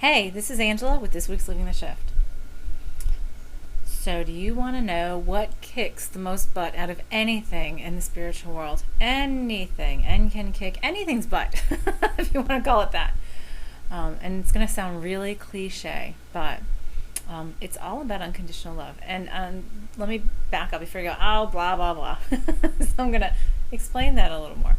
Hey, this is Angela with this week's Living the Shift. So, do you want to know what kicks the most butt out of anything in the spiritual world? Anything, and can kick anything's butt, if you want to call it that. And it's going to sound really cliche, but it's all about unconditional love. And let me back up before you go, oh, blah, blah, blah. So, I'm going to explain that a little more.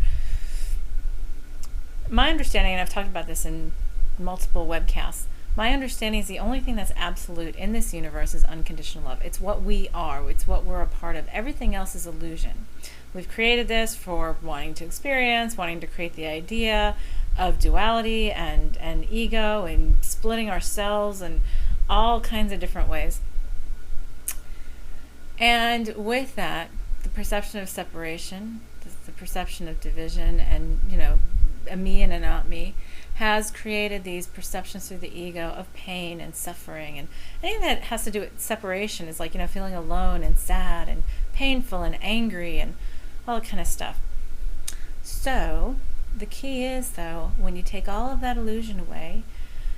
My understanding, and I've talked about this in multiple webcasts, my understanding is the only thing that's absolute in this universe is unconditional love. It's what we are. It's what we're a part of. Everything else is illusion. We've created this for wanting to experience, wanting to create the idea of duality and ego and splitting ourselves and all kinds of different ways. And with that, the perception of separation, the perception of division and, a me and a not me, has created these perceptions through the ego of pain and suffering, and anything that has to do with separation is like, feeling alone and sad and painful and angry and all that kind of stuff. So the key is, though, when you take all of that illusion away,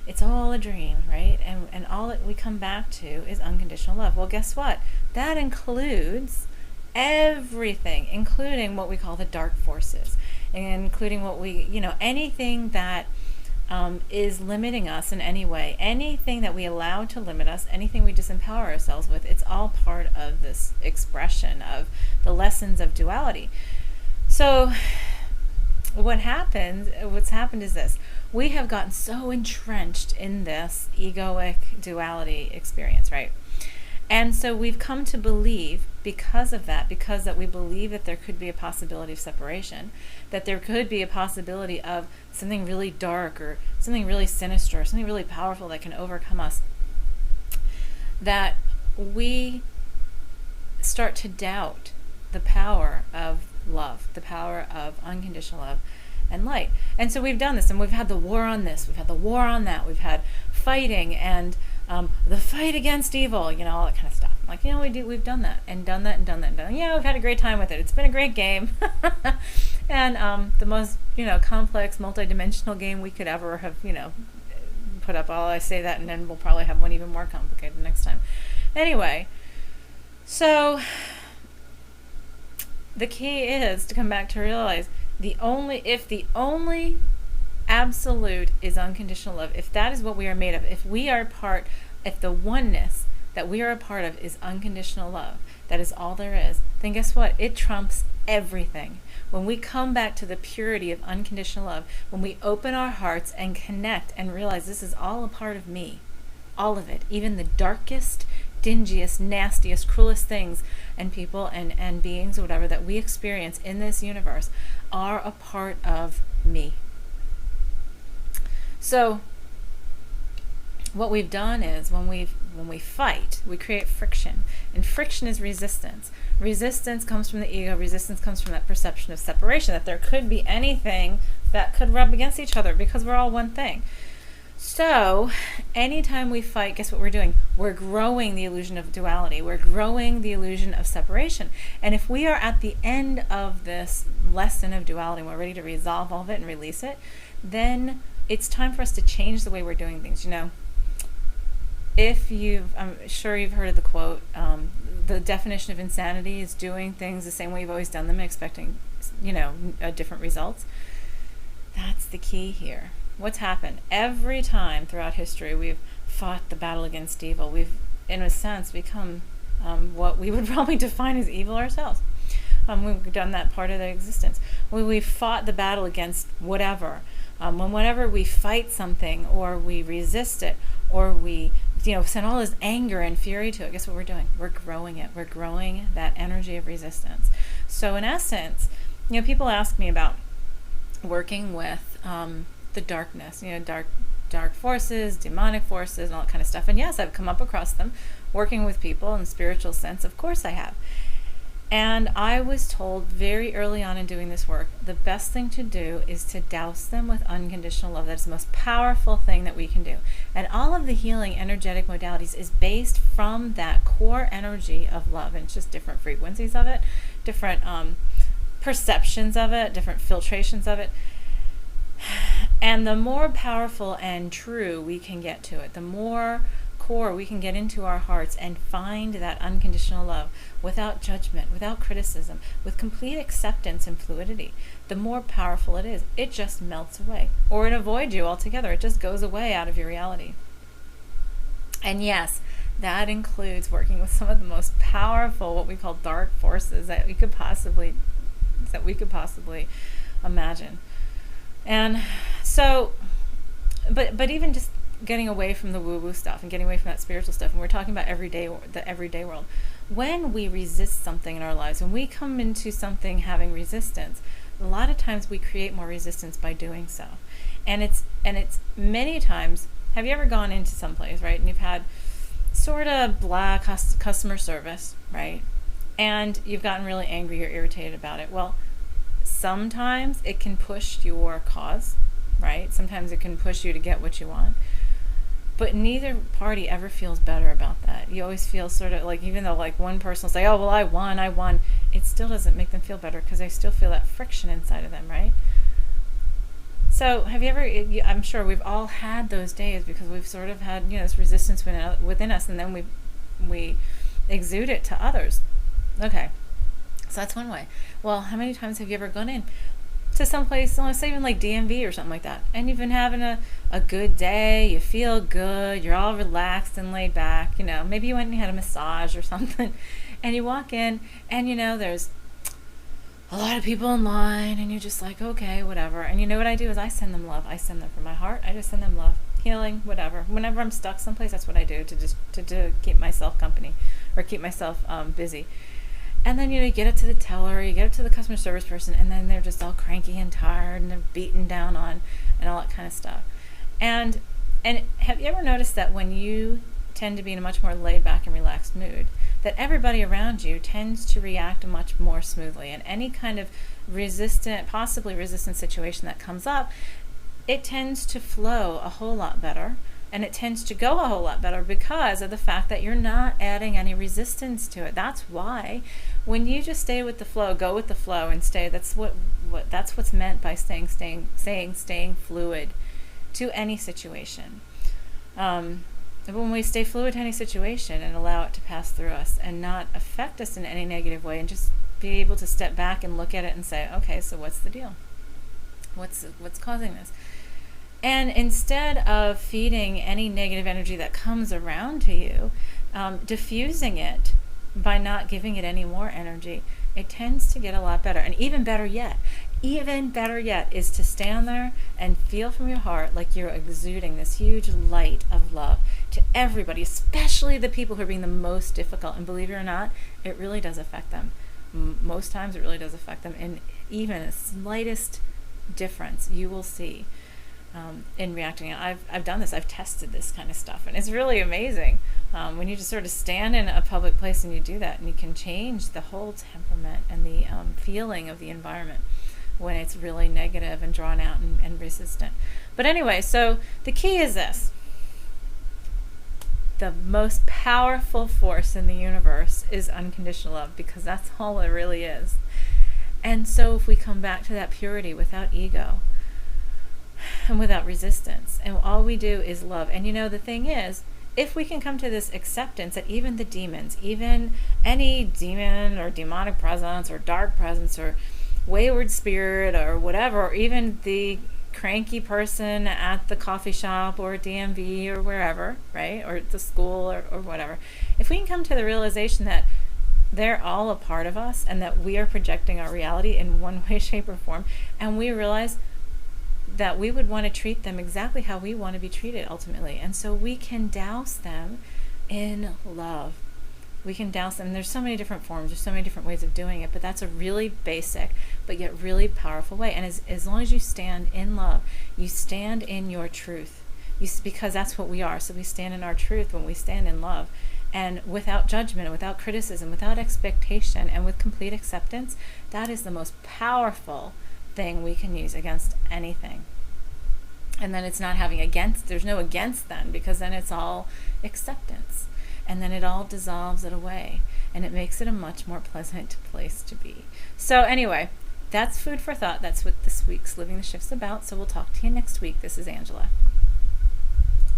it's all a dream, right? And all that we come back to is unconditional love. Well, guess what? That includes everything, including what we call the dark forces, and including what we, anything that is limiting us in any way, anything that we allow to limit us, anything we disempower ourselves with, it's all part of this expression of the lessons of duality. So what's happened is this: we have gotten so entrenched in this egoic duality experience, right? And so we've come to believe, because that we believe that there could be a possibility of separation, that there could be a possibility of something really dark or something really sinister or something really powerful that can overcome us, that we start to doubt the power of love, the power of unconditional love and light. And so we've done this, and we've had the war on this, we've had the war on that, we've had fighting and the fight against evil, all that kind of stuff. Like, we've done that and done that and done that and done that. Yeah, we've had a great time with it. It's been a great game. And the most, complex, multidimensional game we could ever have, put up. I say that, and then we'll probably have one even more complicated next time. Anyway, so the key is to come back to realize if the only absolute is unconditional love, if that is what we are made of, if the oneness that we are a part of is unconditional love, that is all there is, then guess what? It trumps everything. When we come back to the purity of unconditional love, when we open our hearts and connect and realize this is all a part of me, all of it, even the darkest, dingiest, nastiest, cruelest things and people and beings or whatever that we experience in this universe are a part of me. So what we've done is when we fight, we create friction, and friction is resistance. Resistance comes from the ego. Resistance comes from that perception of separation, that there could be anything that could rub against each other because we're all one thing. So anytime we fight, guess what we're doing? We're growing the illusion of duality. We're growing the illusion of separation. And if we are at the end of this lesson of duality and we're ready to resolve all of it and release it, then it's time for us to change the way we're doing things. I'm sure you've heard of the quote, the definition of insanity is doing things the same way you've always done them and expecting, different results. That's the key here. What's happened? Every time throughout history we've fought the battle against evil. We've, in a sense, become what we would probably define as evil ourselves. We've done that part of their existence. When we fought the battle against whatever, whenever we fight something or we resist it or we send all this anger and fury to it, guess what we're doing? We're growing it. We're growing that energy of resistance. So in essence, people ask me about working with the darkness, dark forces, demonic forces, and all that kind of stuff. And yes, I've come up across them working with people in a spiritual sense. Of course I have. And I was told very early on in doing this work, the best thing to do is to douse them with unconditional love. That's the most powerful thing that we can do. And all of the healing energetic modalities is based from that core energy of love. And it's just different frequencies of it, different perceptions of it, different filtrations of it. And the more powerful and true we can get to it, the more core we can get into our hearts and find that unconditional love without judgment, without criticism, with complete acceptance and fluidity, the more powerful it is. It just melts away. Or it avoids you altogether. It just goes away out of your reality. And yes, that includes working with some of the most powerful, what we call dark forces that we could possibly imagine. And so, but even just getting away from the woo-woo stuff and getting away from that spiritual stuff, and we're talking about the everyday world. When we resist something in our lives, when we come into something having resistance, a lot of times we create more resistance by doing so. And it's many times, have you ever gone into some place, right, and you've had sort of blah customer service, right, and you've gotten really angry or irritated about it? Well, sometimes it can push your cause, right? Sometimes it can push you to get what you want. But neither party ever feels better about that. You always feel sort of like, even though like one person will say, oh, well, I won, it still doesn't make them feel better because they still feel that friction inside of them, right? So have you ever, I'm sure we've all had those days because we've sort of had, this resistance within us, and then we exude it to others. Okay. So that's one way. Well, how many times have you ever gone in to some place, let's say even like DMV or something like that, and you've been having a good day, you feel good, you're all relaxed and laid back, maybe you went and had a massage or something, and you walk in and there's a lot of people in line, and you're just like, okay, whatever. And you know what I do is I send them love. I send them from my heart. I just send them love, healing, whatever. Whenever I'm stuck someplace, that's what I do to keep myself company or keep myself busy. And then, you get up to the teller, you get up to the customer service person, and then they're just all cranky and tired and they're beaten down on and all that kind of stuff. And have you ever noticed that when you tend to be in a much more laid back and relaxed mood, that everybody around you tends to react much more smoothly, and any kind of possibly resistant situation that comes up, it tends to flow a whole lot better. And it tends to go a whole lot better because of the fact that you're not adding any resistance to it. That's why when you just stay with the flow, go with the flow and stay, that's what's meant by staying fluid to any situation. When we stay fluid to any situation and allow it to pass through us and not affect us in any negative way, and just be able to step back and look at it and say, okay, so what's the deal? What's causing this? And instead of feeding any negative energy that comes around to you, diffusing it by not giving it any more energy, it tends to get a lot better. And even better yet is to stand there and feel from your heart like you're exuding this huge light of love to everybody, especially the people who are being the most difficult. And believe it or not, it really does affect them. Most times it really does affect them. And even the slightest difference you will see in reacting. I've done this. I've tested this kind of stuff, and it's really amazing when you just sort of stand in a public place and you do that, and you can change the whole temperament and the feeling of the environment when it's really negative and drawn out and resistant. But anyway, so the key is this: the most powerful force in the universe is unconditional love, because that's all it really is. And so if we come back to that purity without ego and without resistance, and all we do is love. And the thing is, if we can come to this acceptance that even the demons, even any demon or demonic presence or dark presence or wayward spirit or whatever, or even the cranky person at the coffee shop or DMV or wherever, right, or at the school or whatever, if we can come to the realization that they're all a part of us and that we are projecting our reality in one way, shape, or form, and we realize that we would want to treat them exactly how we want to be treated ultimately. And so we can douse them in love. We can douse them. There's so many different forms. There's so many different ways of doing it, but that's a really basic but yet really powerful way. And as long as you stand in love, you stand in your truth, because that's what we are. So we stand in our truth when we stand in love, and without judgment, without criticism, without expectation, and with complete acceptance. That is the most powerful thing we can use against anything. And then it's not having there's no against then, because then it's all acceptance, and then it all dissolves it away, and it makes it a much more pleasant place to be. So anyway, that's food for thought. That's what this week's Living the Shift's about. So we'll talk to you next week. This is Angela.